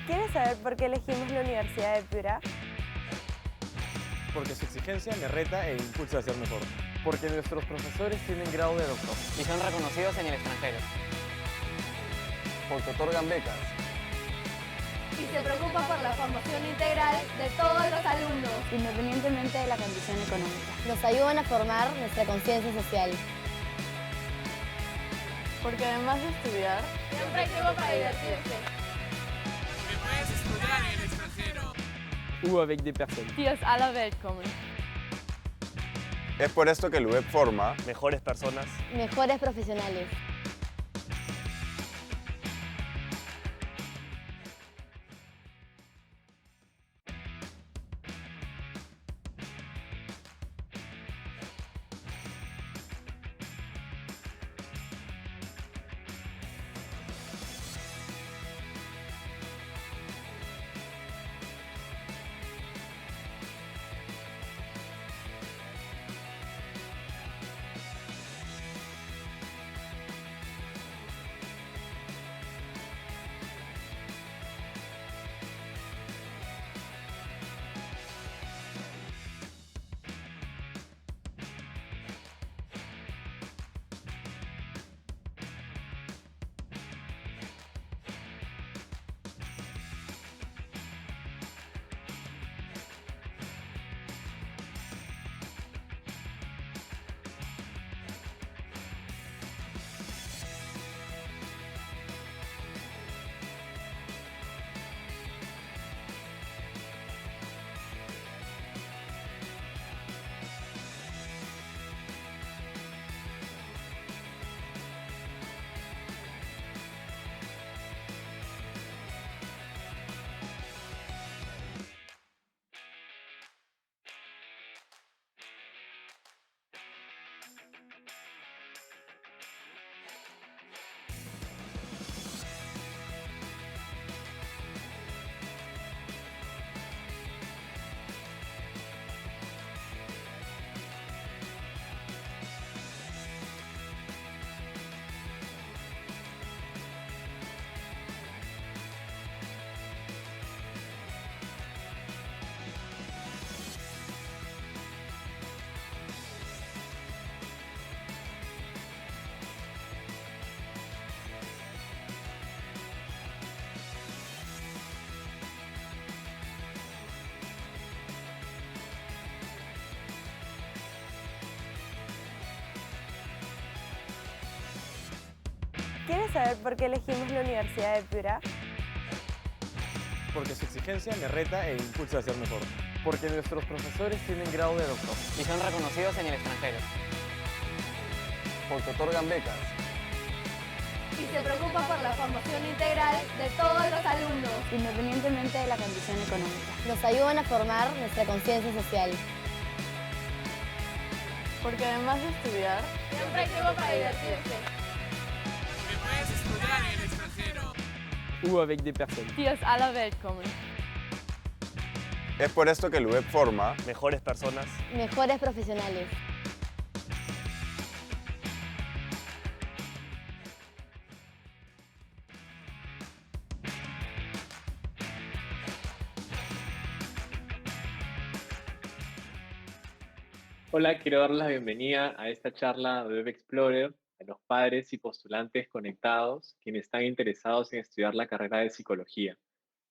¿Quieres saber por qué elegimos la Universidad de Piura? Porque su exigencia me reta e impulsa a ser mejor. Porque nuestros profesores tienen grado de doctor. Y son reconocidos en el extranjero. Porque otorgan becas. Y se preocupa por la formación integral de todos los alumnos, independientemente de la condición económica. Nos ayudan a formar nuestra conciencia social. Porque además de estudiar, siempre hay tiempo para divertirse. Porque puedes estudiar en el extranjero. Ou avec des personnes. die aus aller Welt kommen. Es por esto que el UEP forma Mejores personas. Mejores profesionales. ¿Quieres saber por qué elegimos la Universidad de Piura? Porque su exigencia me reta e impulsa a ser mejor. Porque nuestros profesores tienen grado de doctor. Y son reconocidos en el extranjero. Porque otorgan becas. Y se preocupa por la formación integral de todos los alumnos, Independientemente de la condición económica. Nos ayudan a formar nuestra conciencia social. Porque además de estudiar, siempre hay tiempo para divertirse. Porque puedes estudiar en el extranjero. Ou avec des personnes. die aus aller Welt kommen. Es por esto que el UEP forma Mejores personas. Mejores profesionales. Hola, quiero darles la bienvenida a esta charla de Web Explorer a los padres y postulantes conectados, quienes están interesados en estudiar la carrera de psicología.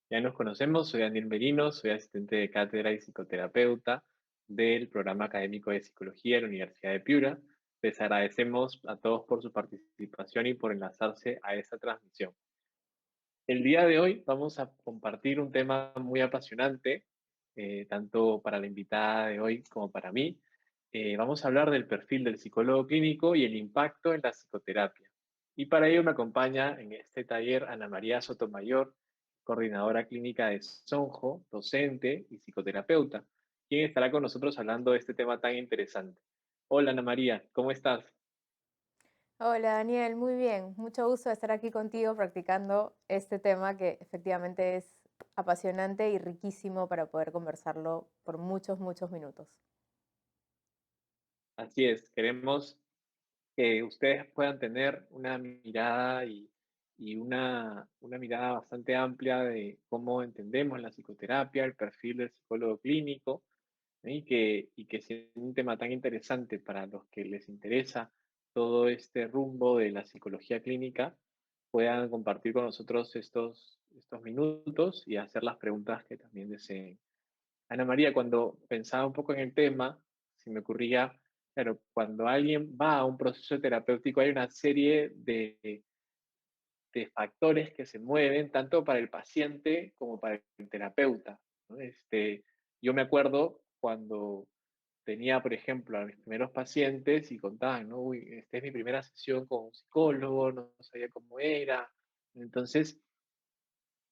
Ya nos conocemos, soy Daniel Merino, soy asistente de cátedra y psicoterapeuta del programa académico de psicología de la Universidad de Piura. Les agradecemos a todos por su participación y por enlazarse a esta transmisión. El día de hoy vamos a compartir un tema muy apasionante, tanto para la invitada de hoy como para mí. Vamos a hablar del perfil del psicólogo clínico y el impacto en la psicoterapia. Y para ello me acompaña en este taller Ana María Sotomayor, coordinadora clínica de Sonjo, docente y psicoterapeuta, quien estará con nosotros hablando de este tema tan interesante. Hola Ana María, ¿cómo estás? Hola Daniel, muy bien. Mucho gusto de estar aquí contigo practicando este tema que efectivamente es apasionante y riquísimo para poder conversarlo por muchos, muchos minutos. Así es, queremos que ustedes puedan tener una mirada y y una mirada bastante amplia de cómo entendemos la psicoterapia, el perfil del psicólogo clínico, y que sea un tema tan interesante para los que les interesa todo este rumbo de la psicología clínica, puedan compartir con nosotros estos minutos y hacer las preguntas que también deseen. Ana María, cuando pensaba un poco en el tema, se me ocurría, claro, cuando alguien va a un proceso terapéutico hay una serie de factores que se mueven tanto para el paciente como para el terapeuta, ¿no? Yo me acuerdo cuando tenía, por ejemplo, a mis primeros pacientes y contaban, ¿no? Uy, esta es mi primera sesión con un psicólogo, no sabía cómo era. Entonces,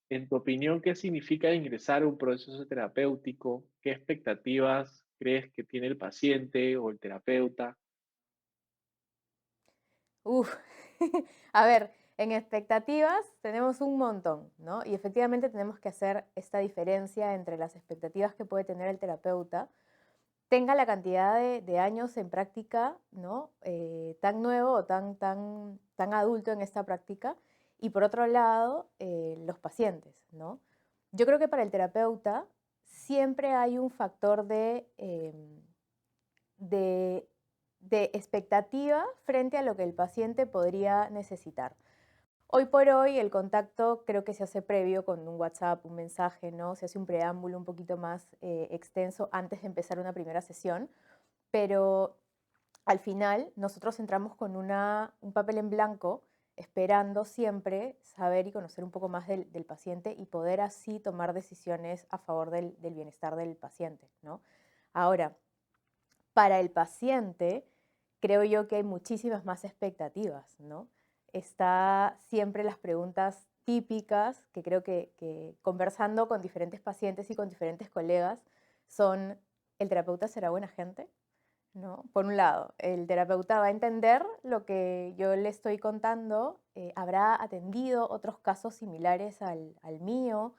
en tu opinión, ¿qué significa ingresar a un proceso terapéutico? ¿Qué expectativas crees que tiene el paciente o el terapeuta? Uf, a ver, en expectativas tenemos un montón, ¿no? Y efectivamente tenemos que hacer esta diferencia entre las expectativas que puede tener el terapeuta, tenga la cantidad de años en práctica, ¿no? Tan nuevo o tan adulto en esta práctica, y por otro lado, los pacientes, ¿no? Yo creo que para el terapeuta siempre hay un factor de expectativa frente a lo que el paciente podría necesitar. Hoy por hoy el contacto creo que se hace previo con un WhatsApp, un mensaje, ¿no? Se hace un preámbulo un poquito más extenso antes de empezar una primera sesión, pero al final nosotros entramos con un papel en blanco esperando siempre saber y conocer un poco más del paciente y poder así tomar decisiones a favor del bienestar del paciente, ¿no? Ahora, para el paciente, creo yo que hay muchísimas más expectativas, ¿no? Está siempre las preguntas típicas, que creo que conversando con diferentes pacientes y con diferentes colegas, son, ¿el terapeuta será buena gente? ¿No? Por un lado, el terapeuta va a entender lo que yo le estoy contando, habrá atendido otros casos similares al mío,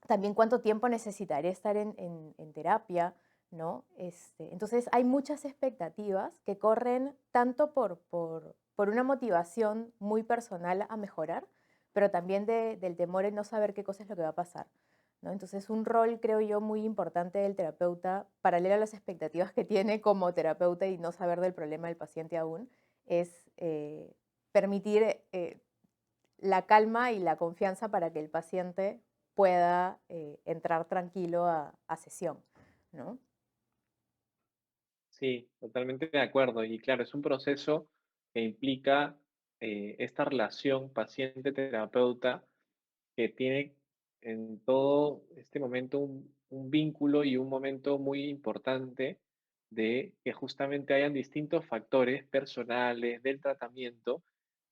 también cuánto tiempo necesitaré estar en terapia, ¿no? Entonces hay muchas expectativas que corren tanto por una motivación muy personal a mejorar, pero también del temor en no saber qué cosa es lo que va a pasar, ¿no? Entonces un rol, creo yo, muy importante del terapeuta, paralelo a las expectativas que tiene como terapeuta y no saber del problema del paciente aún, es permitir la calma y la confianza para que el paciente pueda entrar tranquilo a sesión, ¿no? Sí, totalmente de acuerdo. Y claro, es un proceso que implica esta relación paciente-terapeuta que tiene en todo este momento un vínculo y un momento muy importante de que justamente hayan distintos factores personales del tratamiento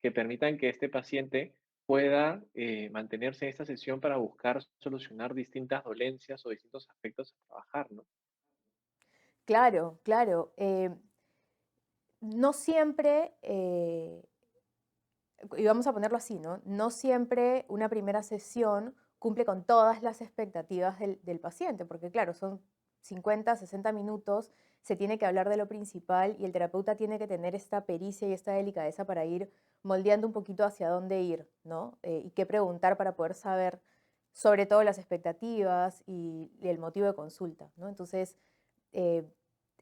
que permitan que este paciente pueda mantenerse en esta sesión para buscar solucionar distintas dolencias o distintos aspectos a trabajar, ¿no? Claro, claro. No siempre, y vamos a ponerlo así, ¿no? No siempre una primera sesión cumple con todas las expectativas del paciente, porque claro, son 50, 60 minutos, se tiene que hablar de lo principal y el terapeuta tiene que tener esta pericia y esta delicadeza para ir moldeando un poquito hacia dónde ir, ¿no? Y qué preguntar para poder saber sobre todo las expectativas y el motivo de consulta, ¿no? Entonces,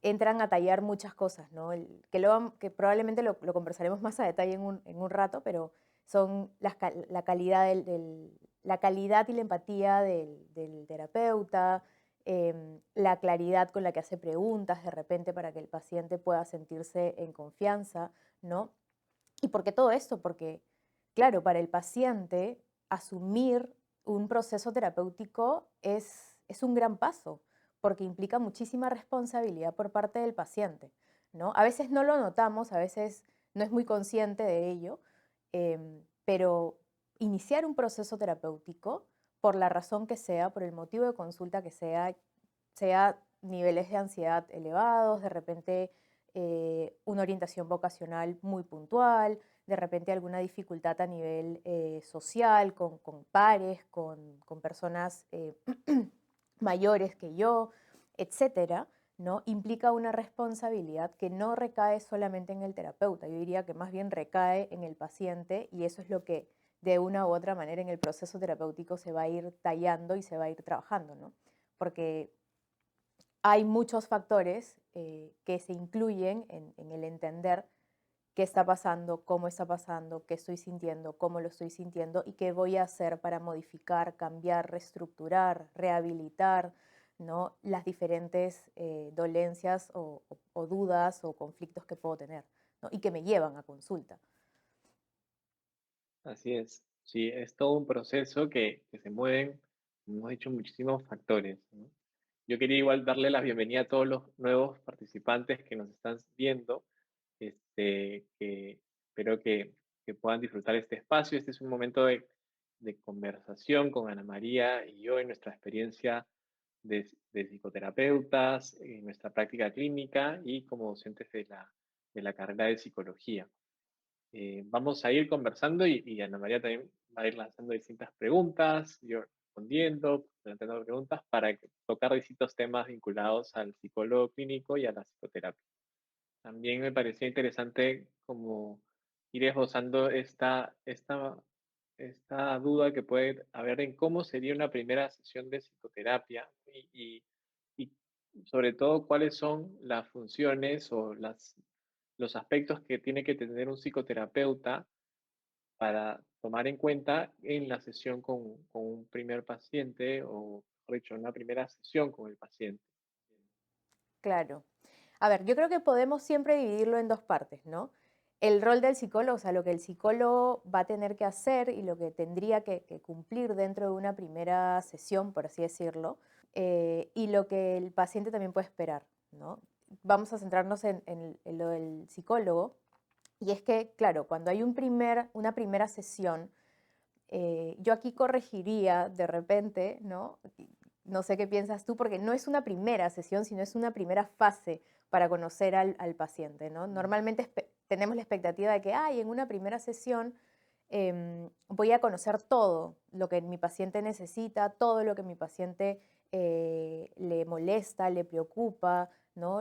entran a tallar muchas cosas, ¿no? Que probablemente lo conversaremos más a detalle en un rato, pero son la calidad, la calidad y la empatía del terapeuta, la claridad con la que hace preguntas de repente para que el paciente pueda sentirse en confianza, ¿no? ¿Y por qué todo esto? Porque, claro, para el paciente asumir un proceso terapéutico es un gran paso, porque implica muchísima responsabilidad por parte del paciente, ¿no? A veces no lo notamos, a veces no es muy consciente de ello, pero iniciar un proceso terapéutico, por la razón que sea, por el motivo de consulta que sea niveles de ansiedad elevados, de repente una orientación vocacional muy puntual, de repente alguna dificultad a nivel social, con pares, con personas mayores que yo, etcétera, ¿no? Implica una responsabilidad que no recae solamente en el terapeuta, yo diría que más bien recae en el paciente, y eso es lo que de una u otra manera en el proceso terapéutico se va a ir tallando y se va a ir trabajando, ¿no? Porque hay muchos factores que se incluyen en el entender qué está pasando, cómo está pasando, qué estoy sintiendo, cómo lo estoy sintiendo y qué voy a hacer para modificar, cambiar, reestructurar, rehabilitar, ¿no? Las diferentes dolencias o dudas o conflictos que puedo tener, ¿no? Y que me llevan a consulta. Así es. Sí, es todo un proceso que se mueven, como hemos dicho, muchísimos factores, ¿no? Yo quería igual darle la bienvenida a todos los nuevos participantes que nos están viendo, que espero que puedan disfrutar este espacio. Este es un momento de conversación con Ana María y yo en nuestra experiencia de psicoterapeutas, en nuestra práctica clínica y como docentes de la carrera de psicología. Vamos a ir conversando y Ana María también va a ir lanzando distintas preguntas, yo respondiendo, planteando preguntas para tocar distintos temas vinculados al psicólogo clínico y a la psicoterapia. También me parecía interesante como ir esbozando esta duda que puede haber en cómo sería una primera sesión de psicoterapia y sobre todo cuáles son las funciones o los aspectos que tiene que tener un psicoterapeuta para tomar en cuenta en la sesión con un primer paciente o, mejor dicho, una primera sesión con el paciente. Claro. A ver, yo creo que podemos siempre dividirlo en dos partes, ¿no? El rol del psicólogo, o sea, lo que el psicólogo va a tener que hacer y lo que tendría que cumplir dentro de una primera sesión, por así decirlo, y lo que el paciente también puede esperar, ¿no? Vamos a centrarnos en lo del psicólogo, y es que, claro, cuando hay una primera sesión, yo aquí corregiría de repente, ¿no? No sé qué piensas tú, porque no es una primera sesión, sino es una primera fase para conocer al paciente, ¿no? Normalmente tenemos la expectativa de que, en una primera sesión voy a conocer todo lo que mi paciente necesita, todo lo que mi paciente le molesta, le preocupa, ¿no?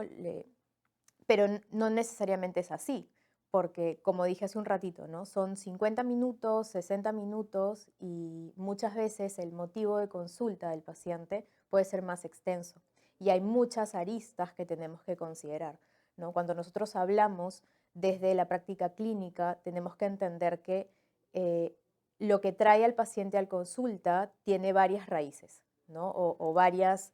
Pero no necesariamente es así, porque como dije hace un ratito, ¿no? Son 50 minutos, 60 minutos y muchas veces el motivo de consulta del paciente puede ser más extenso. Y hay muchas aristas que tenemos que considerar, ¿no? Cuando nosotros hablamos desde la práctica clínica, tenemos que entender que lo que trae al paciente al consulta tiene varias raíces, ¿no? O varias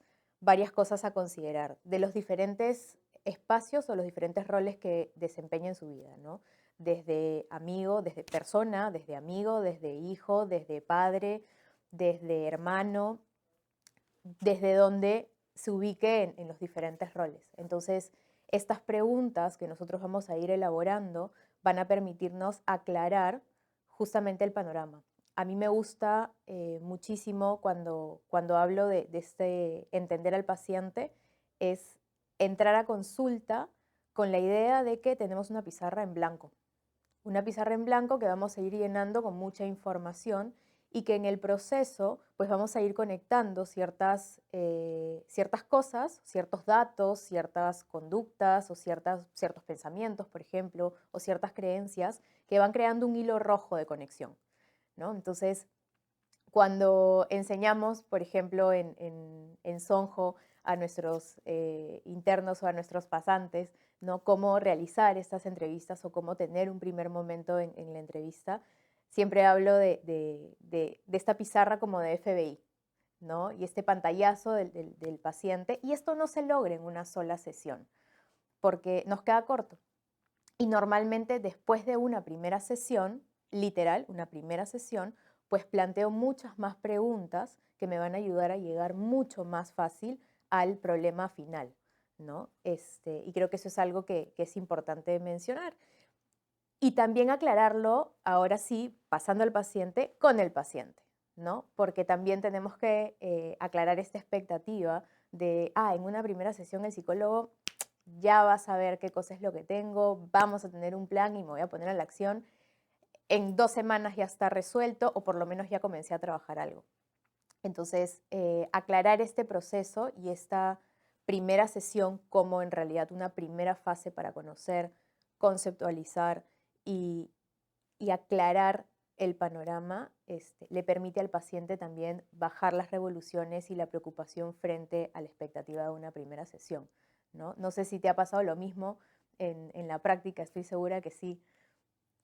cosas a considerar de los diferentes espacios o los diferentes roles que desempeña en su vida, ¿no? Desde amigo, desde persona, desde amigo, desde hijo, desde padre, desde hermano, desde donde se ubique en los diferentes roles. Entonces, estas preguntas que nosotros vamos a ir elaborando van a permitirnos aclarar justamente el panorama. A mí me gusta muchísimo cuando hablo de este entender al paciente, es entrar a consulta con la idea de que tenemos una pizarra en blanco. Una pizarra en blanco que vamos a ir llenando con mucha información y que en el proceso pues vamos a ir conectando ciertas cosas, ciertos datos, ciertas conductas o ciertos pensamientos, por ejemplo, o ciertas creencias que van creando un hilo rojo de conexión, ¿no? Entonces, cuando enseñamos, por ejemplo, en Sonjo a nuestros internos o a nuestros pasantes, ¿no? Cómo realizar estas entrevistas o cómo tener un primer momento en la entrevista, siempre hablo de esta pizarra como de FBI, ¿no? Y este pantallazo del paciente, y esto no se logra en una sola sesión, porque nos queda corto. Y normalmente después de una primera sesión, literal, una primera sesión, pues planteo muchas más preguntas que me van a ayudar a llegar mucho más fácil al problema final, ¿no? Y creo que eso es algo que es importante mencionar. Y también aclararlo, ahora sí, pasando al paciente, con el paciente, ¿no? Porque también tenemos que aclarar esta expectativa de, en una primera sesión el psicólogo ya va a saber qué cosa es lo que tengo, vamos a tener un plan y me voy a poner a la acción. En 2 semanas ya está resuelto o por lo menos ya comencé a trabajar algo. Entonces, aclarar este proceso y esta primera sesión como en realidad una primera fase para conocer, conceptualizar y aclarar el panorama, le permite al paciente también bajar las revoluciones y la preocupación frente a la expectativa de una primera sesión, ¿no? No sé si te ha pasado lo mismo en la práctica, estoy segura que sí,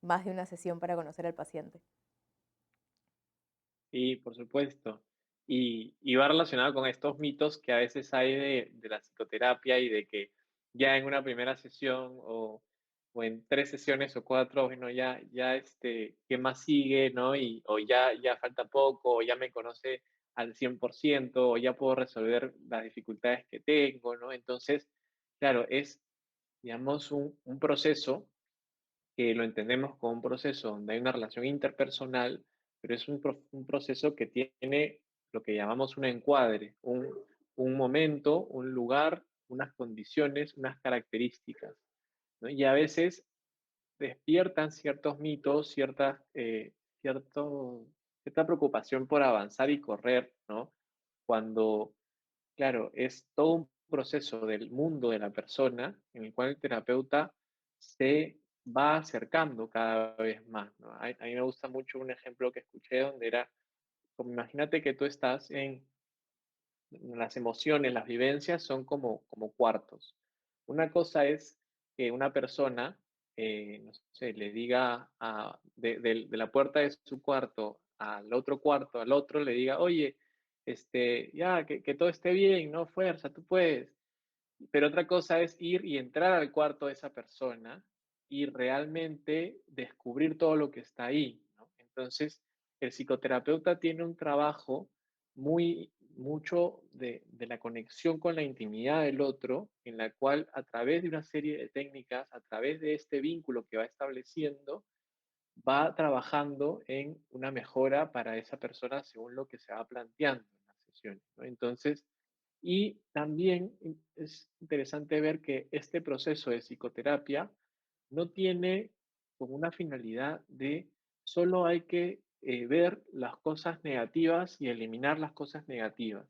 más de una sesión para conocer al paciente. Sí, por supuesto. Y va relacionado con estos mitos que a veces hay de la psicoterapia y de que ya en una primera sesión o en 3 sesiones o 4, bueno, ¿qué más sigue, no? O ya falta poco, o ya me conoce al 100%, o ya puedo resolver las dificultades que tengo, ¿no? Entonces, claro, es, digamos, un proceso que lo entendemos como un proceso donde hay una relación interpersonal, pero es un proceso que tiene lo que llamamos un encuadre, un momento, un lugar, unas condiciones, unas características, ¿no? Y a veces despiertan ciertos mitos, cierta preocupación por avanzar y correr, ¿no? Cuando, claro, es todo un proceso del mundo de la persona en el cual el terapeuta se va acercando cada vez más, ¿no? A mí me gusta mucho un ejemplo que escuché donde era, como imagínate que tú estás en las emociones, las vivencias son como cuartos. Una cosa es que una persona, no sé, le diga de la puerta de su cuarto al otro cuarto, al otro, le diga, oye, ya, que todo esté bien, ¿no? Fuerza, tú puedes. Pero otra cosa es ir y entrar al cuarto de esa persona y realmente descubrir todo lo que está ahí, ¿no? Entonces, el psicoterapeuta tiene un trabajo mucho de la conexión con la intimidad del otro, en la cual a través de una serie de técnicas, a través de este vínculo que va estableciendo, va trabajando en una mejora para esa persona según lo que se va planteando en las sesiones, ¿no? Entonces, y también es interesante ver que este proceso de psicoterapia no tiene como una finalidad de solo hay que ver las cosas negativas y eliminar las cosas negativas.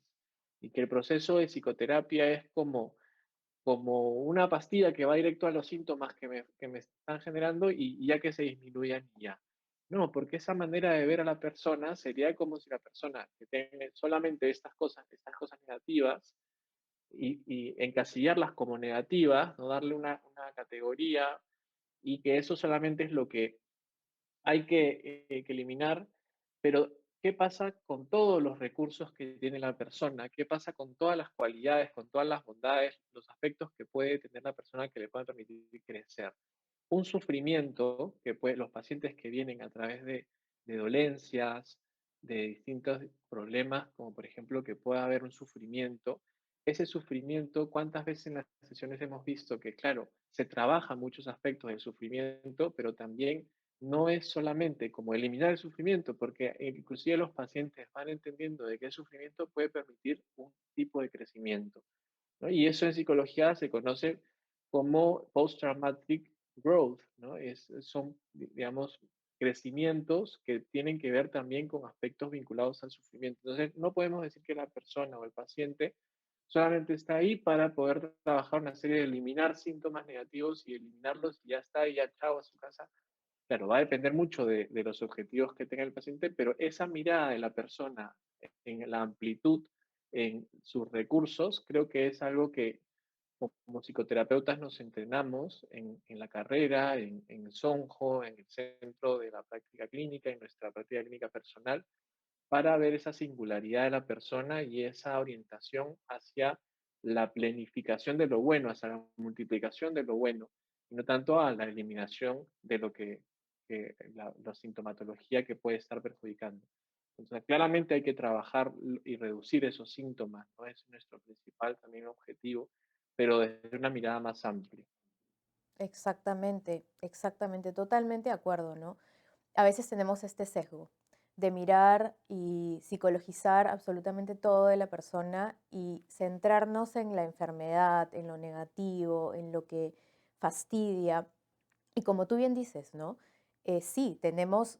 Y que el proceso de psicoterapia es como una pastilla que va directo a los síntomas que me están generando y ya que se disminuyan y ya. No, porque esa manera de ver a la persona sería como si la persona que tiene solamente estas cosas negativas, y encasillarlas como negativas, no darle una categoría y que eso solamente es lo que hay que eliminar, pero ¿qué pasa con todos los recursos que tiene la persona? ¿Qué pasa con todas las cualidades, con todas las bondades, los aspectos que puede tener la persona que le puedan permitir crecer? Un sufrimiento que los pacientes que vienen a través de dolencias, de distintos problemas, como por ejemplo que pueda haber un sufrimiento, ese sufrimiento, ¿cuántas veces en las sesiones hemos visto que, claro, se trabajan muchos aspectos del sufrimiento, pero también no es solamente como eliminar el sufrimiento, porque inclusive los pacientes van entendiendo de que el sufrimiento puede permitir un tipo de crecimiento, ¿no? Y eso en psicología se conoce como post-traumatic growth, ¿no? Son, digamos, crecimientos que tienen que ver también con aspectos vinculados al sufrimiento. Entonces, no podemos decir que la persona o el paciente solamente está ahí para poder trabajar una serie de eliminar síntomas negativos y eliminarlos y ya está, y ya chao a su casa. Claro, va a depender mucho de los objetivos que tenga el paciente, pero esa mirada de la persona en la amplitud, en sus recursos, creo que es algo que como psicoterapeutas nos entrenamos en la carrera, en SONJO, en el centro de la práctica clínica, en nuestra práctica clínica personal, para ver esa singularidad de la persona y esa orientación hacia la planificación de lo bueno, hacia la multiplicación de lo bueno, y no tanto a la eliminación de la sintomatología que puede estar perjudicando. Entonces, claramente hay que trabajar y reducir esos síntomas, ¿no? Es nuestro principal también objetivo, pero desde una mirada más amplia. Exactamente, exactamente, totalmente de acuerdo, ¿no? A veces tenemos este sesgo de mirar y psicologizar absolutamente todo de la persona y centrarnos en la enfermedad, en lo negativo, en lo que fastidia. Y como tú bien dices, ¿no? Sí, tenemos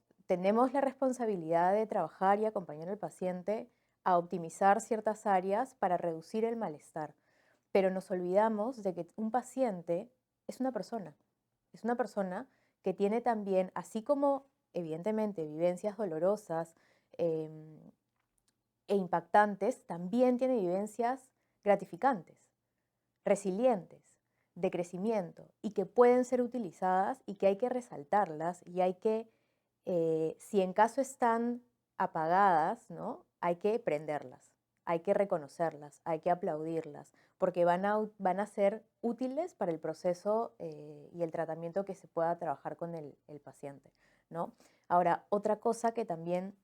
la responsabilidad de trabajar y acompañar al paciente a optimizar ciertas áreas para reducir el malestar. pero nos olvidamos de que un paciente es una persona que tiene también, así como evidentemente vivencias dolorosas e impactantes, también tiene vivencias gratificantes, resilientes, de crecimiento, y que pueden ser utilizadas y que hay que resaltarlas y hay que, si en caso están apagadas, ¿no? Hay que prenderlas, hay que reconocerlas, hay que aplaudirlas, porque van a ser útiles para el proceso y el tratamiento que se pueda trabajar con el paciente, ¿no? Ahora, otra cosa que también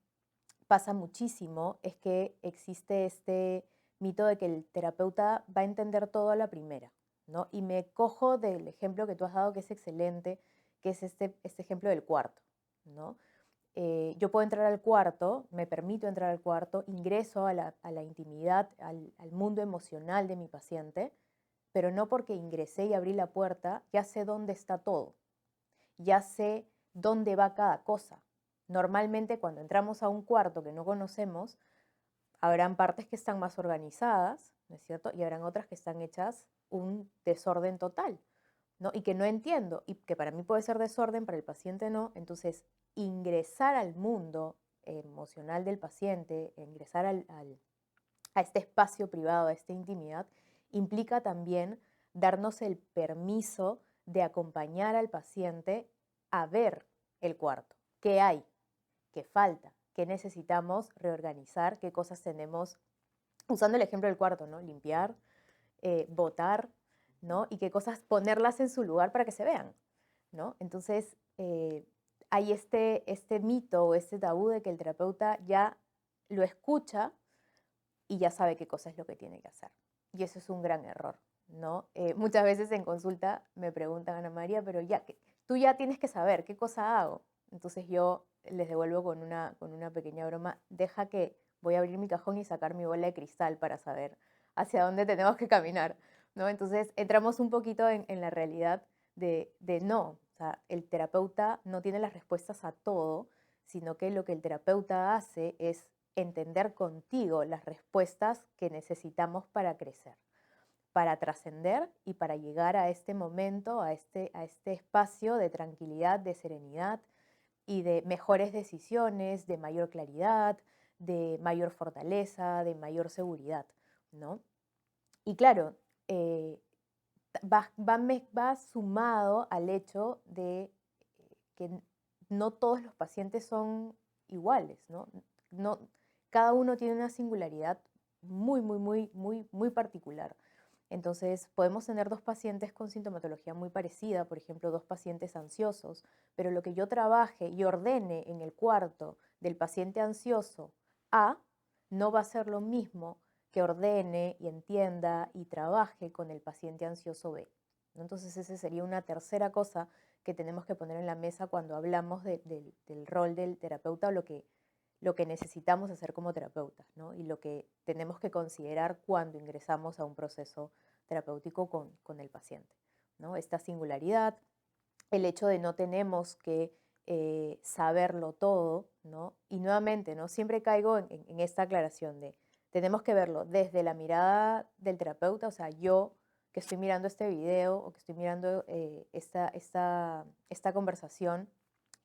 pasa muchísimo es que existe este mito de que el terapeuta va a entender todo a la primera, ¿no? Y me cojo del ejemplo que tú has dado, que es excelente, que es este ejemplo del cuarto, ¿no? Yo puedo entrar al cuarto, me permito entrar al cuarto, ingreso a la intimidad, al mundo emocional de mi paciente, pero no porque ingresé y abrí la puerta, ya sé dónde está todo, ya sé dónde va cada cosa. Normalmente cuando entramos a un cuarto que no conocemos, habrán partes que están más organizadas, ¿no es cierto? Y habrán otras que están hechas un desorden total, ¿no? Y que no entiendo, y que para mí puede ser desorden, para el paciente no. Entonces, ingresar al mundo emocional del paciente, ingresar a este espacio privado, a esta intimidad, implica también darnos el permiso de acompañar al paciente a ver el cuarto. ¿Qué hay? ¿Qué falta? ¿Qué necesitamos reorganizar? ¿Qué cosas tenemos? Usando el ejemplo del cuarto, ¿no? Limpiar, botar, ¿no? Y qué cosas ponerlas en su lugar para que se vean, ¿no? Entonces, hay este mito o este tabú de que el terapeuta ya lo escucha y ya sabe qué cosa es lo que tiene que hacer. Y eso es un gran error, ¿no? Muchas veces en consulta me preguntan, Ana María, pero tú ya tienes que saber qué cosa hago. Entonces yo les devuelvo con una pequeña broma, deja que voy a abrir mi cajón y sacar mi bola de cristal para saber hacia dónde tenemos que caminar, ¿no? Entonces entramos un poquito en la realidad de no, o sea, el terapeuta no tiene las respuestas a todo, sino que lo que el terapeuta hace es entender contigo las respuestas que necesitamos para crecer, para trascender y para llegar a este momento, a este espacio de tranquilidad, de serenidad y de mejores decisiones, de mayor claridad, de mayor fortaleza, de mayor seguridad, ¿no? Y claro, va sumado al hecho de que no todos los pacientes son iguales, ¿no? Cada uno tiene una singularidad muy particular. Entonces, podemos tener dos pacientes con sintomatología muy parecida, por ejemplo, dos pacientes ansiosos, pero lo que yo trabaje y ordene en el cuarto del paciente ansioso A no va a ser lo mismo que ordene y entienda y trabaje con el paciente ansioso B, ¿no? Entonces, esa sería una tercera cosa que tenemos que poner en la mesa cuando hablamos del rol del terapeuta o lo que necesitamos hacer como terapeutas, ¿no? Y lo que tenemos que considerar cuando ingresamos a un proceso terapéutico con el paciente, ¿no? Esta singularidad, el hecho de no tenemos que saberlo todo, ¿no? Y nuevamente, ¿no? Siempre caigo en esta aclaración de tenemos que verlo desde la mirada del terapeuta, o sea, yo que estoy mirando este video o que estoy mirando esta conversación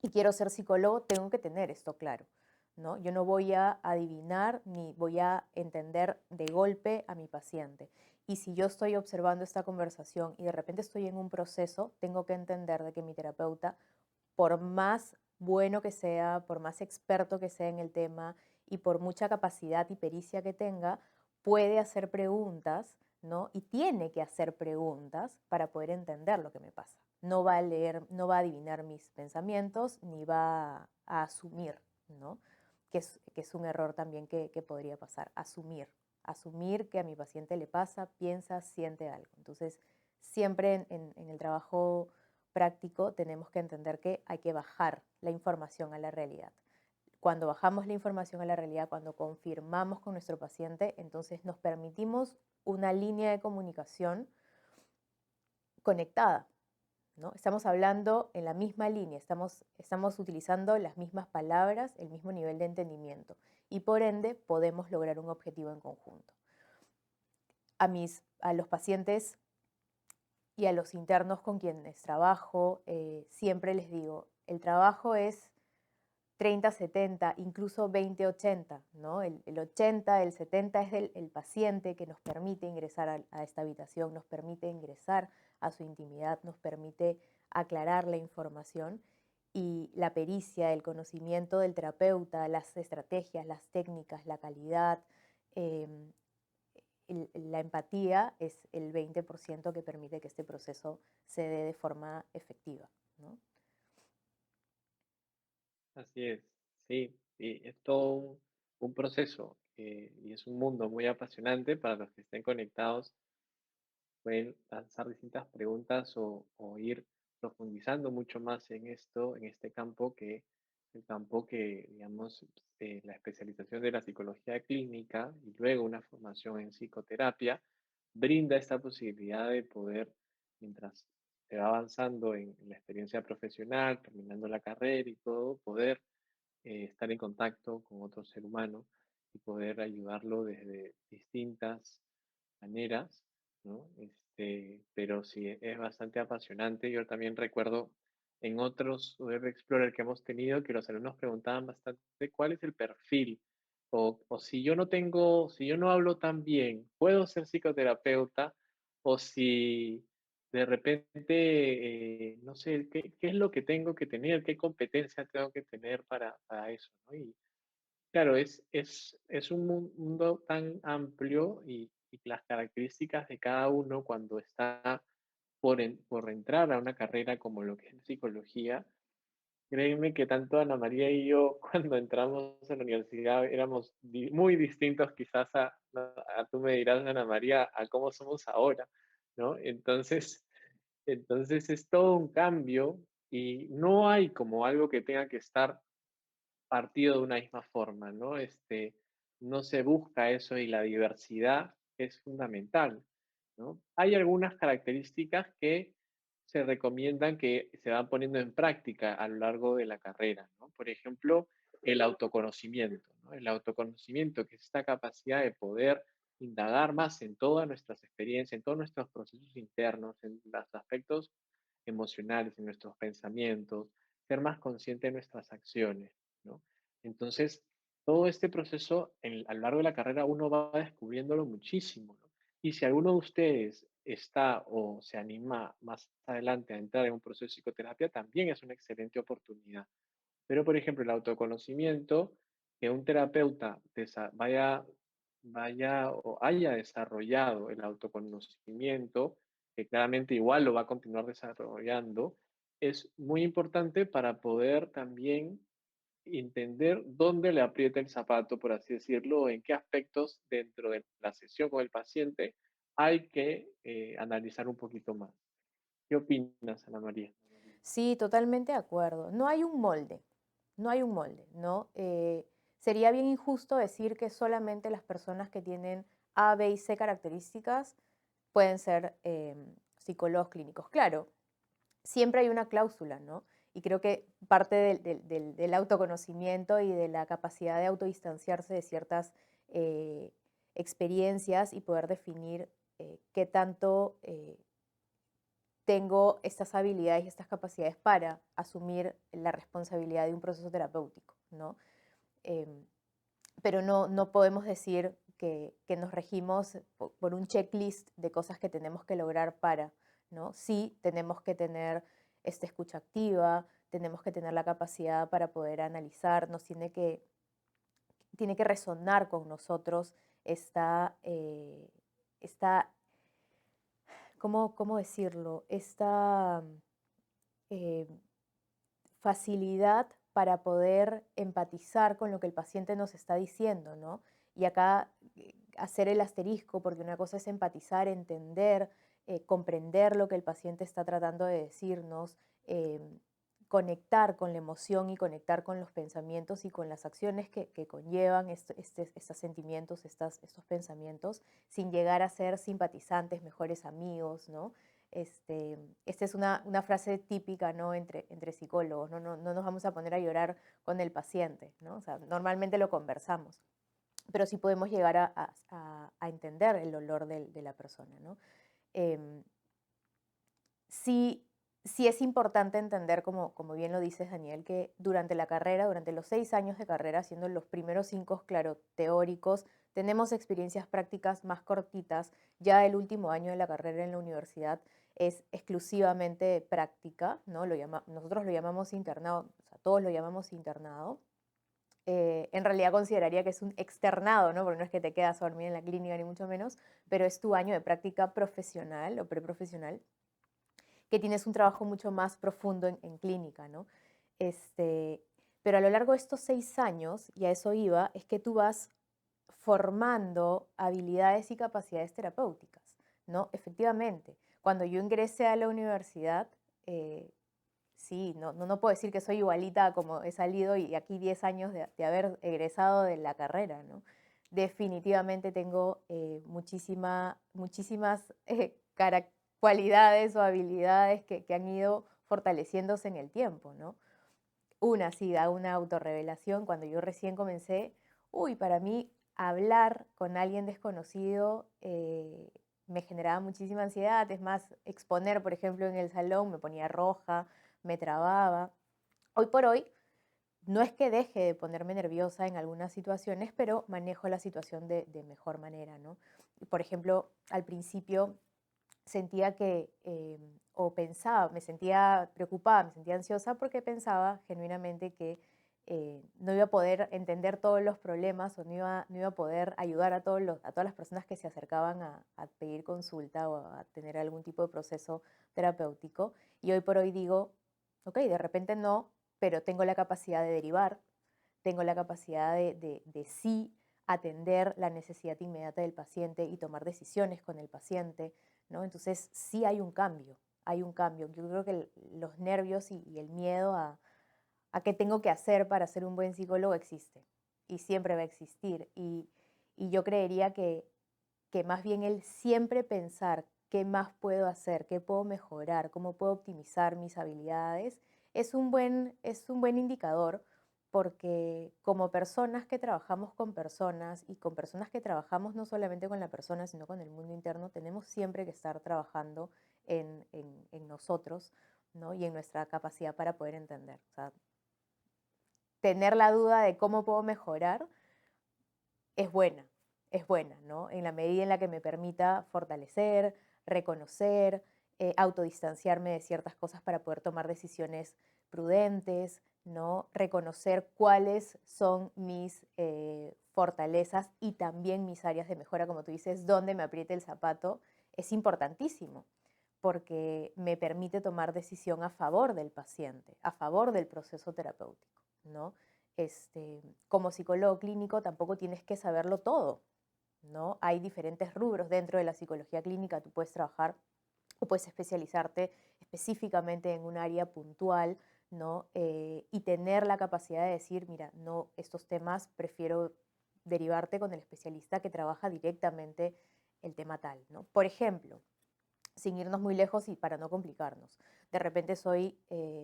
y quiero ser psicólogo, tengo que tener esto claro, ¿no? Yo no voy a adivinar ni voy a entender de golpe a mi paciente. Y si yo estoy observando esta conversación y de repente estoy en un proceso, tengo que entender de que mi terapeuta, por más bueno que sea, por más experto que sea en el tema y por mucha capacidad y pericia que tenga, puede hacer preguntas, ¿no? Y tiene que hacer preguntas para poder entender lo que me pasa. No va a leer, no va a adivinar mis pensamientos ni va a asumir, ¿no? Que es un error también que podría pasar, asumir que a mi paciente le pasa, piensa, siente algo. Entonces, siempre en el trabajo práctico tenemos que entender que hay que bajar la información a la realidad. Cuando bajamos la información a la realidad, cuando confirmamos con nuestro paciente, entonces nos permitimos una línea de comunicación conectada, ¿no? Estamos hablando en la misma línea, estamos utilizando las mismas palabras, el mismo nivel de entendimiento y por ende podemos lograr un objetivo en conjunto. a los pacientes y a los internos con quienes trabajo, siempre les digo, el trabajo es 30-70, incluso 20-80, ¿no? El 80, el 70 es el paciente que nos permite ingresar a esta habitación, nos permite ingresar a su intimidad, nos permite aclarar la información, y la pericia, el conocimiento del terapeuta, las estrategias, las técnicas, la calidad, la empatía es el 20% que permite que este proceso se dé de forma efectiva, ¿no? Así es, sí, es todo un proceso y es un mundo muy apasionante. Para los que estén conectados, pueden lanzar distintas preguntas o ir profundizando mucho más en esto, en este campo el campo que, digamos, la especialización de la psicología clínica y luego una formación en psicoterapia brinda esta posibilidad de poder, mientras se va avanzando en la experiencia profesional, terminando la carrera y todo, poder estar en contacto con otro ser humano y poder ayudarlo desde distintas maneras, ¿no? Pero sí, es bastante apasionante. Yo también recuerdo en otros Web Explorer que hemos tenido que los alumnos preguntaban bastante cuál es el perfil o si yo no tengo, si yo no hablo tan bien, ¿puedo ser psicoterapeuta? O si de repente, no sé, ¿qué es lo que tengo que tener? ¿Qué competencia tengo que tener para eso? ¿No? Y claro, es un mundo tan amplio y las características de cada uno cuando está por entrar a una carrera como lo que es psicología. Créeme que tanto Ana María y yo, cuando entramos a la universidad, éramos muy distintos quizás tú me dirás, Ana María, a cómo somos ahora, ¿no? Entonces es todo un cambio y no hay como algo que tenga que estar partido de una misma forma, ¿no? No se busca eso y la diversidad es fundamental, ¿no? Hay algunas características que se recomiendan que se van poniendo en práctica a lo largo de la carrera, ¿no? Por ejemplo, el autoconocimiento, ¿no? El autoconocimiento, que es esta capacidad de poder indagar más en todas nuestras experiencias, en todos nuestros procesos internos, en los aspectos emocionales, en nuestros pensamientos, ser más consciente de nuestras acciones, ¿no? Entonces, todo este proceso a lo largo de la carrera uno va descubriéndolo muchísimo, ¿no? Y si alguno de ustedes está o se anima más adelante a entrar en un proceso de psicoterapia, también es una excelente oportunidad. Pero, por ejemplo, el autoconocimiento, que un terapeuta vaya o haya desarrollado el autoconocimiento, que claramente igual lo va a continuar desarrollando, es muy importante para poder también entender dónde le aprieta el zapato, por así decirlo, o en qué aspectos dentro de la sesión con el paciente hay que analizar un poquito más. ¿Qué opinas, Ana María? Sí, totalmente de acuerdo. No hay un molde, no hay un molde, ¿no? Sería bien injusto decir que solamente las personas que tienen A, B y C características pueden ser psicólogos clínicos. Claro, siempre hay una cláusula, ¿no? Y creo que parte del autoconocimiento y de la capacidad de autodistanciarse de ciertas experiencias y poder definir qué tanto tengo estas habilidades y estas capacidades para asumir la responsabilidad de un proceso terapéutico, ¿no? Pero no podemos decir que nos regimos por un checklist de cosas que tenemos que lograr para, ¿no? Sí, tenemos que tener esta escucha activa, tenemos que tener la capacidad para poder analizar, tiene que resonar con nosotros esta ¿cómo decirlo? Esta facilidad para poder empatizar con lo que el paciente nos está diciendo, ¿no? Y acá hacer el asterisco, porque una cosa es empatizar, entender, comprender lo que el paciente está tratando de decirnos, conectar con la emoción y conectar con los pensamientos y con las acciones que conllevan estos sentimientos, estos pensamientos, sin llegar a ser simpatizantes, mejores amigos, ¿no? Esta es una frase típica, ¿no? entre psicólogos, ¿no? No nos vamos a poner a llorar con el paciente, ¿no? O sea, normalmente lo conversamos. pero sí podemos llegar a entender el dolor de la persona, ¿no? Sí, sí es importante entender, como bien lo dices, Daniel, que durante la carrera, durante los 6 años de carrera, siendo los primeros 5, claro, teóricos, tenemos experiencias prácticas más cortitas. Ya el último año de la carrera en la universidad es exclusivamente práctica, ¿no? Nosotros lo llamamos internado, o sea, todos lo llamamos internado. En realidad consideraría que es un externado, ¿no? Porque no es que te quedas a dormir en la clínica, ni mucho menos, pero es tu año de práctica profesional o preprofesional, que tienes un trabajo mucho más profundo en clínica, ¿no? Pero a lo largo de estos 6 años, y a eso iba, es que tú vas formando habilidades y capacidades terapéuticas, ¿no? Efectivamente, cuando yo ingresé a la universidad, sí, no puedo decir que soy igualita como he salido y aquí 10 años de haber egresado de la carrera, ¿no? Definitivamente tengo muchísimas cualidades o habilidades que han ido fortaleciéndose en el tiempo, ¿no? Una, sí, da una autorrevelación. Cuando yo recién comencé, para mí hablar con alguien desconocido me generaba muchísima ansiedad. Es más, exponer, por ejemplo, en el salón me ponía roja, me trababa. Hoy por hoy, no es que deje de ponerme nerviosa en algunas situaciones, pero manejo la situación de mejor manera, ¿no? Por ejemplo, al principio sentía que, o pensaba, me sentía preocupada, me sentía ansiosa porque pensaba genuinamente que no iba a poder entender todos los problemas o no iba a poder ayudar a todas las personas que se acercaban a pedir consulta o a tener algún tipo de proceso terapéutico. Y hoy por hoy digo, ok, de repente no, pero tengo la capacidad de derivar, tengo la capacidad de sí atender la necesidad inmediata del paciente y tomar decisiones con el paciente, ¿no? Entonces sí hay un cambio, hay un cambio. Yo creo que los nervios y el miedo a qué tengo que hacer para ser un buen psicólogo existe y siempre va a existir. Y yo creería que más bien el siempre pensar qué más puedo hacer, qué puedo mejorar, cómo puedo optimizar mis habilidades, es un buen indicador, porque como personas que trabajamos con personas y con personas que trabajamos no solamente con la persona, sino con el mundo interno, tenemos siempre que estar trabajando en nosotros, ¿no? Y en nuestra capacidad para poder entender. O sea, tener la duda de cómo puedo mejorar es buena, ¿no? En la medida en la que me permita fortalecer, reconocer, autodistanciarme de ciertas cosas para poder tomar decisiones prudentes, ¿no? Reconocer cuáles son mis fortalezas y también mis áreas de mejora, como tú dices, dónde me apriete el zapato, es importantísimo, porque me permite tomar decisión a favor del paciente, a favor del proceso terapéutico, ¿no? Como psicólogo clínico tampoco tienes que saberlo todo, ¿no? Hay diferentes rubros dentro de la psicología clínica. Tú puedes trabajar o puedes especializarte específicamente en un área puntual, ¿no? Y tener la capacidad de decir, mira, no, estos temas prefiero derivarte con el especialista que trabaja directamente el tema tal, ¿no? Por ejemplo, sin irnos muy lejos y para no complicarnos. De repente soy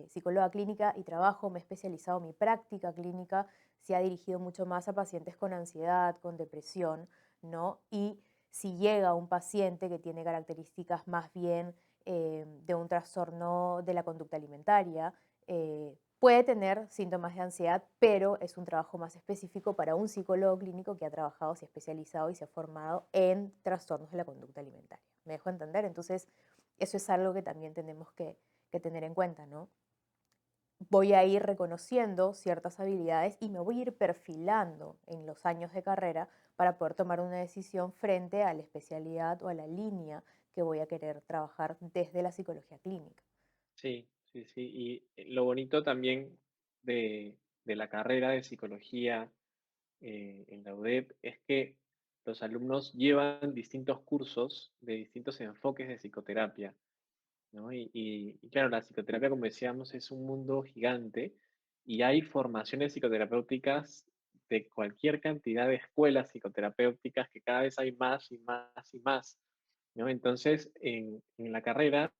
psicóloga clínica y trabajo, me he especializado, mi práctica clínica se ha dirigido mucho más a pacientes con ansiedad, con depresión, ¿no? Y si llega un paciente que tiene características más bien de un trastorno de la conducta alimentaria, puede tener síntomas de ansiedad, pero es un trabajo más específico para un psicólogo clínico que ha trabajado, se ha especializado y se ha formado en trastornos de la conducta alimentaria. ¿Me dejo entender? Entonces, eso es algo que también tenemos que tener en cuenta, ¿no? Voy a ir reconociendo ciertas habilidades y me voy a ir perfilando en los años de carrera para poder tomar una decisión frente a la especialidad o a la línea que voy a querer trabajar desde la psicología clínica. Sí, sí, sí. Y lo bonito también de la carrera de psicología en la UDEP es que los alumnos llevan distintos cursos de distintos enfoques de psicoterapia, ¿no? Y claro, la psicoterapia, como decíamos, es un mundo gigante y hay formaciones psicoterapéuticas de cualquier cantidad de escuelas psicoterapéuticas que cada vez hay más y más y más, ¿no? Entonces, en la carrera,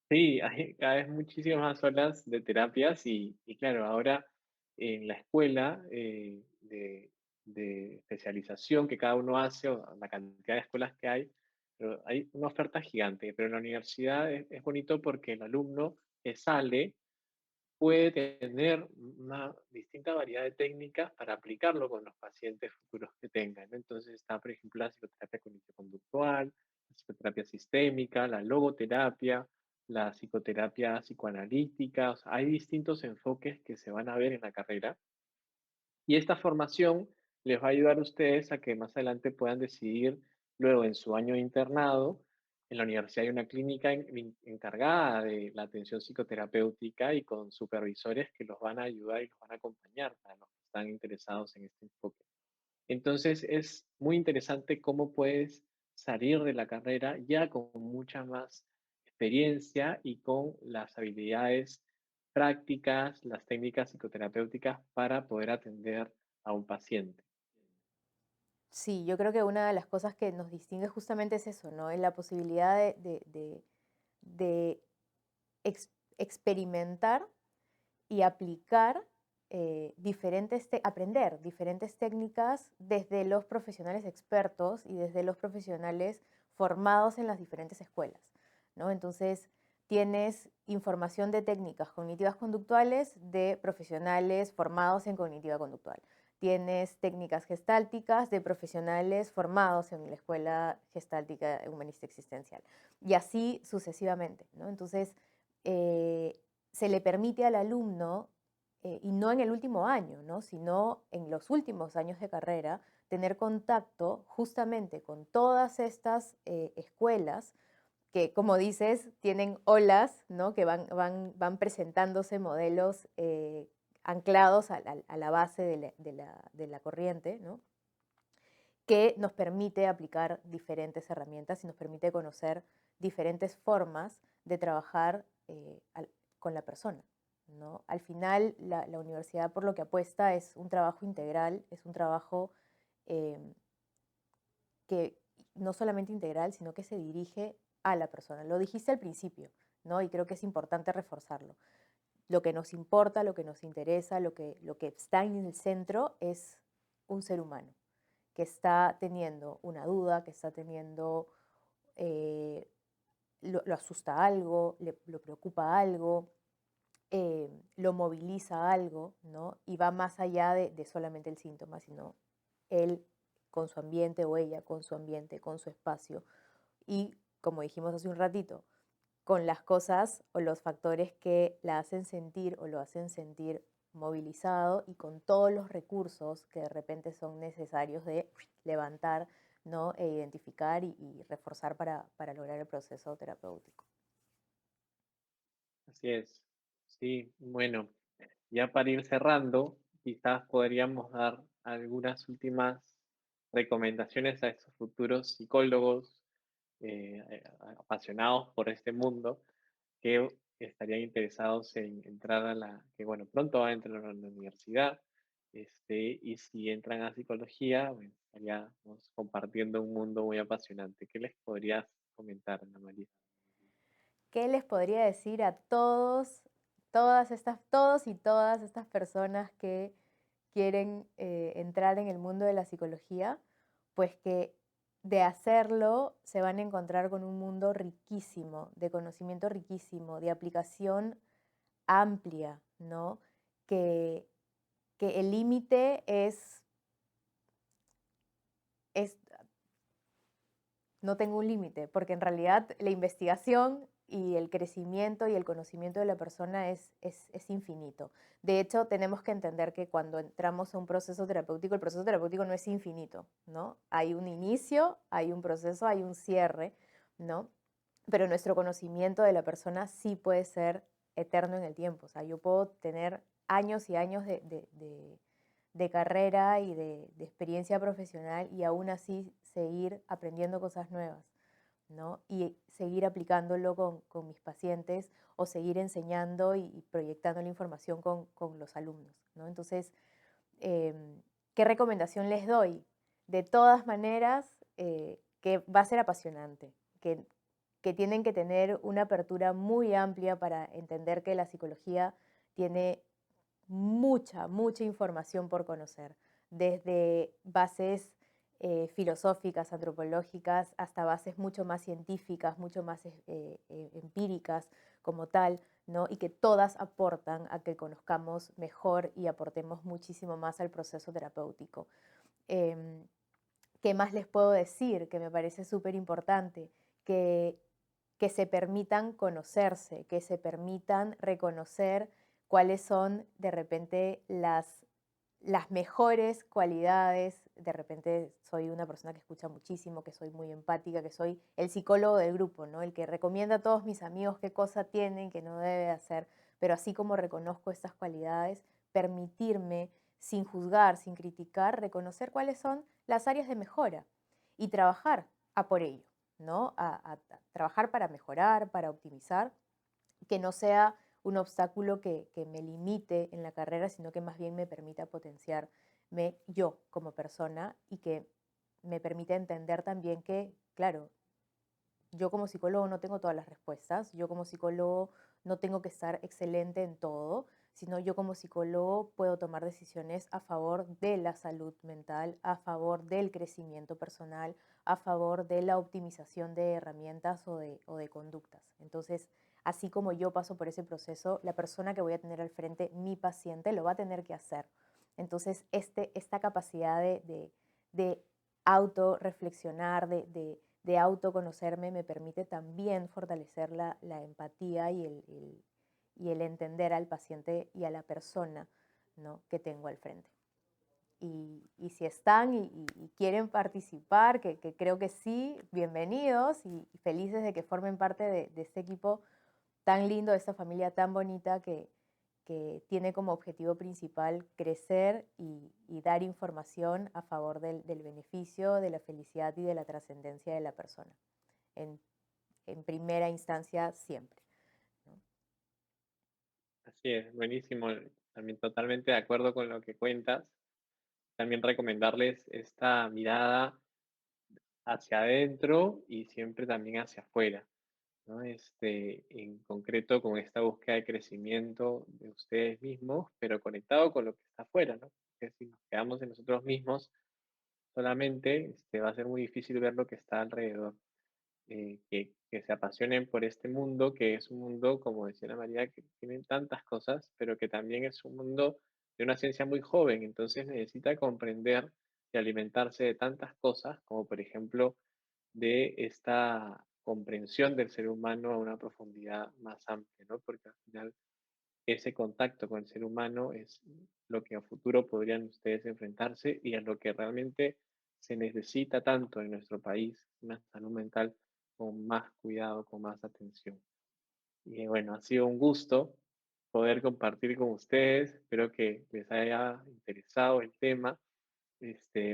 sí, hay cada vez muchísimas más olas de terapias y claro, ahora en la escuela de especialización que cada uno hace, o la cantidad de escuelas que hay, pero hay una oferta gigante. Pero en la universidad es bonito porque el alumno que sale puede tener una distinta variedad de técnicas para aplicarlo con los pacientes futuros que tengan, ¿no? Entonces está, por ejemplo, la psicoterapia cognitivo-conductual, la psicoterapia sistémica, la logoterapia, la psicoterapia psicoanalítica. O sea, hay distintos enfoques que se van a ver en la carrera. Y esta formación les va a ayudar a ustedes a que más adelante puedan decidir, luego en su año de internado, en la universidad hay una clínica encargada de la atención psicoterapéutica y con supervisores que los van a ayudar y los van a acompañar para los que están interesados en este enfoque. Entonces es muy interesante cómo puedes salir de la carrera ya con mucha más experiencia y con las habilidades prácticas, las técnicas psicoterapéuticas para poder atender a un paciente. Sí, yo creo que una de las cosas que nos distingue justamente es eso, ¿no? Es la posibilidad de experimentar y aplicar aprender diferentes técnicas desde los profesionales expertos y desde los profesionales formados en las diferentes escuelas, ¿no? Entonces, tienes información de técnicas cognitivas conductuales de profesionales formados en cognitiva conductual. Tienes técnicas gestálticas de profesionales formados en la Escuela Gestáltica Humanista Existencial. Y así sucesivamente, ¿no? Entonces, se le permite al alumno, y no en el último año, ¿no? Sino en los últimos años de carrera, tener contacto justamente con todas estas escuelas que, como dices, tienen olas, ¿no? Que van presentándose modelos anclados a la base de la corriente, ¿no? Que nos permite aplicar diferentes herramientas y nos permite conocer diferentes formas de trabajar con la persona, ¿no? Al final, la universidad por lo que apuesta es un trabajo integral, es un trabajo que no solamente integral, sino que se dirige a la persona. Lo dijiste al principio, ¿no? Y creo que es importante reforzarlo. Lo que nos importa, lo que nos interesa, lo que está en el centro es un ser humano que está teniendo una duda, que está teniendo, lo asusta algo, lo preocupa algo, lo moviliza algo, ¿no? Y va más allá de solamente el síntoma, sino él con su ambiente o ella con su ambiente, con su espacio. Y como dijimos hace un ratito, con las cosas o los factores que la hacen sentir o lo hacen sentir movilizado y con todos los recursos que de repente son necesarios de levantar, ¿no? E identificar y reforzar para lograr el proceso terapéutico. Así es. Sí, bueno, ya para ir cerrando, quizás podríamos dar algunas últimas recomendaciones a estos futuros psicólogos apasionados por este mundo que estarían interesados en entrar que bueno, pronto van a entrar a la universidad, y si entran a psicología, bueno, estaríamos compartiendo un mundo muy apasionante. ¿Qué les podrías comentar, Ana María? ¿Qué les podría decir a todos y todas estas personas que quieren entrar en el mundo de la psicología? Pues que de hacerlo se van a encontrar con un mundo riquísimo, de conocimiento riquísimo, de aplicación amplia, ¿no? Que el límite no tengo un límite, porque en realidad la investigación y el crecimiento y el conocimiento de la persona es infinito. De hecho, tenemos que entender que cuando entramos a un proceso terapéutico, el proceso terapéutico no es infinito, ¿no? Hay un inicio, hay un proceso, hay un cierre, ¿no? Pero nuestro conocimiento de la persona sí puede ser eterno en el tiempo. O sea, yo puedo tener años y años de carrera y de experiencia profesional y aún así seguir aprendiendo cosas nuevas, ¿no? Y seguir aplicándolo con mis pacientes o seguir enseñando y proyectando la información con los alumnos, ¿no? Entonces, ¿qué recomendación les doy? De todas maneras, que va a ser apasionante, que tienen que tener una apertura muy amplia para entender que la psicología tiene mucha información por conocer, desde bases filosóficas, antropológicas, hasta bases mucho más científicas, mucho más empíricas como tal, ¿no? Y que todas aportan a que conozcamos mejor y aportemos muchísimo más al proceso terapéutico. ¿Qué más les puedo decir? Que me parece súper importante, que se permitan conocerse, que se permitan reconocer cuáles son de repente las mejores cualidades. De repente soy una persona que escucha muchísimo, que soy muy empática, que soy el psicólogo del grupo, ¿no? El que recomienda a todos mis amigos qué cosa tienen, qué no debe hacer, pero así como reconozco estas cualidades, permitirme, sin juzgar, sin criticar, reconocer cuáles son las áreas de mejora y trabajar a por ello, ¿no? A trabajar para mejorar, para optimizar, que no sea un obstáculo que me limite en la carrera, sino que más bien me permita potenciarme yo como persona y que me permita entender también que, claro, yo como psicólogo no tengo todas las respuestas, yo como psicólogo no tengo que estar excelente en todo, sino yo como psicólogo puedo tomar decisiones a favor de la salud mental, a favor del crecimiento personal, a favor de la optimización de herramientas o de conductas. Entonces, así como yo paso por ese proceso, la persona que voy a tener al frente, mi paciente, lo va a tener que hacer. Entonces, esta capacidad de autorreflexionar, de autoconocerme, me permite también fortalecer la empatía y el entender al paciente y a la persona, ¿no?, que tengo al frente. Y si están y quieren participar, que creo que sí, bienvenidos y felices de que formen parte de este equipo tan lindo, de esta familia tan bonita que tiene como objetivo principal crecer y dar información a favor del beneficio, de la felicidad y de la trascendencia de la persona. En primera instancia, siempre, ¿no? Así es, buenísimo. También totalmente de acuerdo con lo que cuentas. También recomendarles esta mirada hacia adentro y siempre también hacia afuera, ¿no? En concreto con esta búsqueda de crecimiento de ustedes mismos, pero conectado con lo que está afuera, ¿no? Porque si nos quedamos en nosotros mismos solamente, va a ser muy difícil ver lo que está alrededor. Que se apasionen por este mundo, que es un mundo, como decía Ana María, que tiene tantas cosas, pero que también es un mundo de una ciencia muy joven, entonces necesita comprender y alimentarse de tantas cosas, como por ejemplo de esta comprensión del ser humano a una profundidad más amplia, ¿no? Porque al final ese contacto con el ser humano es lo que a futuro podrían ustedes enfrentarse y a lo que realmente se necesita tanto en nuestro país, una salud mental con más cuidado, con más atención. Y bueno, ha sido un gusto poder compartir con ustedes. Espero que les haya interesado el tema.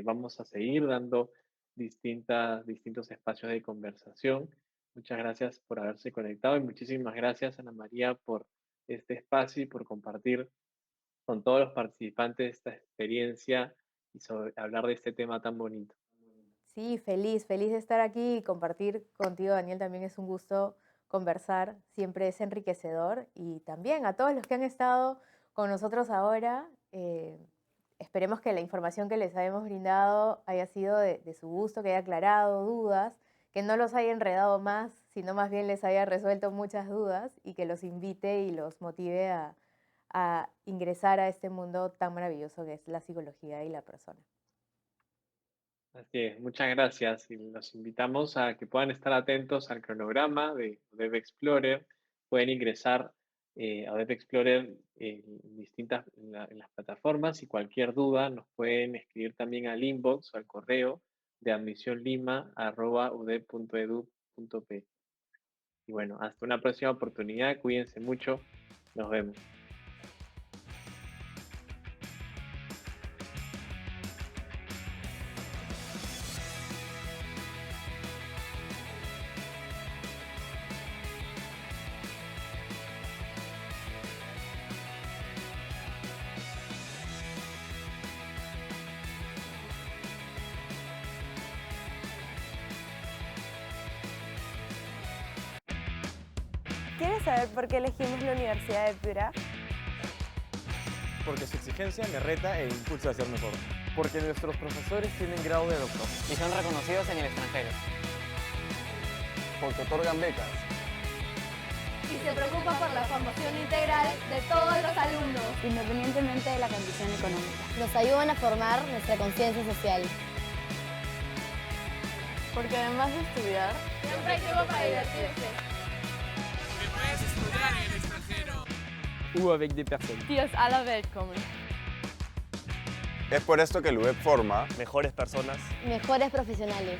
Vamos a seguir dando distintos espacios de conversación. Muchas gracias por haberse conectado y muchísimas gracias, Ana María, por este espacio y por compartir con todos los participantes esta experiencia y hablar de este tema tan bonito. Sí, feliz de estar aquí y compartir contigo, Daniel. También es un gusto conversar, siempre es enriquecedor. Y también a todos los que han estado con nosotros ahora, esperemos que la información que les hayamos brindado haya sido de su gusto, que haya aclarado dudas, que no los haya enredado más, sino más bien les haya resuelto muchas dudas y que los invite y los motive a ingresar a este mundo tan maravilloso que es la psicología y la persona. Así es, muchas gracias y los invitamos a que puedan estar atentos al cronograma de Udeb Explorer. Pueden ingresar a Udeb Explorer en las plataformas y cualquier duda nos pueden escribir también al inbox o al correo de admisionlima@udeb.edu.pe. Y bueno, hasta una próxima oportunidad, cuídense mucho, nos vemos. ¿Quieres saber por qué elegimos la Universidad de Piura? Porque su exigencia me reta e impulsa a ser mejor. Porque nuestros profesores tienen grado de doctor. Y son reconocidos en el extranjero. Porque otorgan becas. Y se preocupa por la formación integral de todos los alumnos. Independientemente de la condición económica. Nos ayudan a formar nuestra conciencia social. Porque además de estudiar, Siempre hay tiempo para divertirse. Porque puedes estudiar en el extranjero. Ou avec des personnes. die aus aller Welt kommen. Es por esto que el UEP forma Mejores personas. Mejores profesionales.